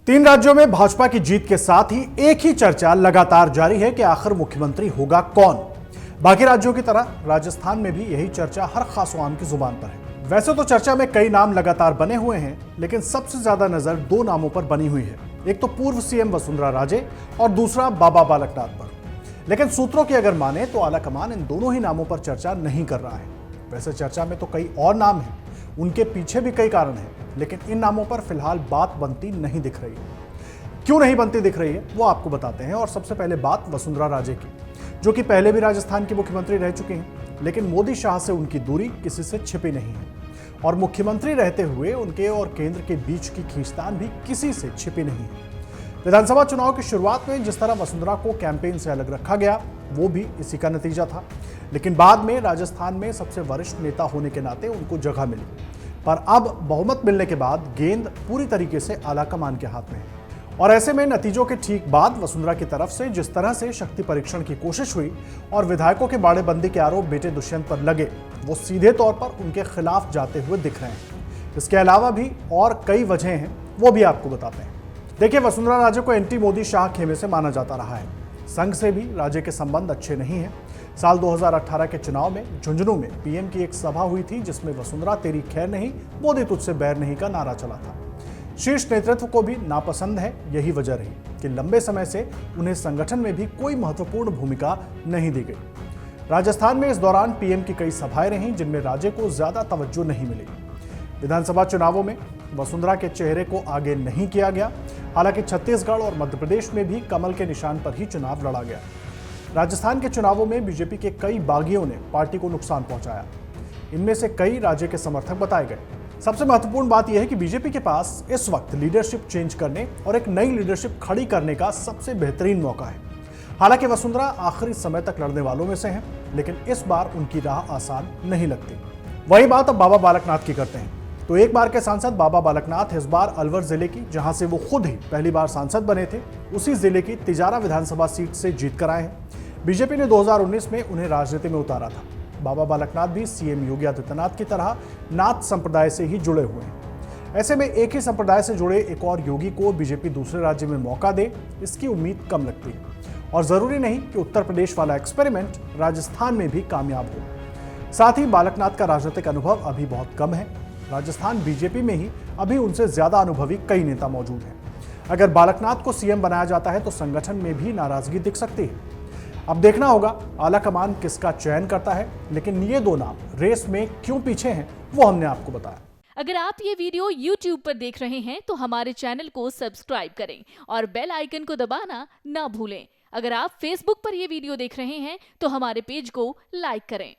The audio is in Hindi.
तीन राज्यों में भाजपा की जीत के साथ ही एक ही चर्चा लगातार जारी है कि आखिर मुख्यमंत्री होगा कौन। बाकी राज्यों की तरह राजस्थान में भी यही चर्चा हर खासवान की जुबान पर है। वैसे तो चर्चा में कई नाम लगातार बने हुए हैं, लेकिन सबसे ज्यादा नजर दो नामों पर बनी हुई है। एक तो पूर्व सीएम वसुंधरा राजे और दूसरा बाबा बालकनाथ पर। लेकिन सूत्रों की अगर माने तो आलाकमान इन दोनों ही नामों पर चर्चा नहीं कर रहा है। वैसे चर्चा में तो कई और नाम हैं, उनके पीछे भी कई कारण हैं, लेकिन इन नामों पर फिलहाल बात बनती नहीं दिख रही है। क्यों नहीं बनती दिख रही है वो आपको बताते हैं। और सबसे पहले बात वसुंधरा राजे की, जो कि पहले भी राजस्थान की मुख्यमंत्री रह चुकी हैं, लेकिन मोदी शाह से उनकी दूरी किसी से छिपी नहीं है और मुख्यमंत्री रहते हुए उनके और केंद्र के बीच की खींचतान भी किसी से छिपी नहीं है। विधानसभा चुनाव की शुरुआत में जिस तरह वसुंधरा को कैंपेन से अलग रखा गया, वो भी इसी का नतीजा था। लेकिन बाद में राजस्थान में सबसे वरिष्ठ नेता होने के नाते उनको जगह मिली, पर अब बहुमत मिलने के बाद गेंद पूरी तरीके से आलाकमान के हाथ में है। और ऐसे में नतीजों के ठीक बाद वसुंधरा की तरफ से जिस तरह से शक्ति परीक्षण की कोशिश हुई और विधायकों के बाड़ेबंदी के आरोप बेटे दुष्यंत पर लगे, वो सीधे तौर पर उनके खिलाफ जाते हुए दिख रहे हैं। इसके अलावा भी और कई वजह हैं, वो भी आपको बताते हैं। देखिए, वसुंधरा राजे को एंटी मोदी शाह खेमे से माना जाता रहा है। संघ से भी राजे के संबंध अच्छे नहीं हैं। साल 2018 के चुनाव में झुंझुनू में पीएम की एक सभा हुई थी, जिसमें वसुंधरा तेरी खैर नहीं, मोदी तुझसे बैर नहीं का नारा चला था। शीर्ष नेतृत्व को भी नापसंद है। यही वजह रही कि लंबे समय से उन्हें संगठन में भी कोई महत्वपूर्ण भूमिका नहीं दी गई। राजस्थान में इस दौरान पीएम की कई सभाएं रहीं, जिनमें राजे को ज्यादा तवज्जो नहीं मिली। विधानसभा चुनावों में वसुंधरा के चेहरे को आगे नहीं किया गया। हालांकि छत्तीसगढ़ और मध्य प्रदेश में भी कमल के निशान पर ही चुनाव लड़ा गया। राजस्थान के चुनावों में बीजेपी के कई बागियों ने पार्टी को नुकसान पहुंचाया। इनमें से कई राज्य के समर्थक बताए गए। सबसे महत्वपूर्ण बात यह है कि बीजेपी के पास इस वक्त लीडरशिप चेंज करने और एक नई लीडरशिप खड़ी करने का सबसे बेहतरीन मौका है। हालांकि वसुंधरा आखिरी समय तक लड़ने वालों में से हैं, लेकिन इस बार उनकी राह आसान नहीं लगती। वही बात अब बाबा बालकनाथ की करते हैं। तो एक बार के सांसद बाबा बालकनाथ इस बार अलवर जिले की, जहां से वो खुद ही पहली बार सांसद बने थे, उसी जिले की तिजारा विधानसभा सीट से जीत कर आए हैं। बीजेपी ने 2019 में उन्हें राजनीति में उतारा था। बाबा बालकनाथ भी सीएम योगी आदित्यनाथ की तरह नाथ संप्रदाय से ही जुड़े हुए हैं। ऐसे में एक ही संप्रदाय से जुड़े एक और योगी को बीजेपी दूसरे राज्य में मौका दे, इसकी उम्मीद कम लगती है। और जरूरी नहीं कि उत्तर प्रदेश वाला एक्सपेरिमेंट राजस्थान में भी कामयाब हो। साथ ही बालकनाथ का राजनीतिक अनुभव अभी बहुत कम है। राजस्थान बीजेपी में ही अभी उनसे ज्यादा अनुभवी कई नेता मौजूद हैं। अगर बालकनाथ को सीएम बनाया जाता है तो संगठन में भी नाराजगी दिख सकती है। अब देखना होगा आलाकमान किसका चयन करता है, लेकिन ये दो नाम रेस में क्यों पीछे हैं वो हमने आपको बताया। अगर आप ये वीडियो YouTube पर देख रहे हैं तो हमारे चैनल को सब्सक्राइब करें और बेल आइकन को दबाना ना भूलें। अगर आप Facebook पर ये वीडियो देख रहे हैं तो हमारे पेज को लाइक करें।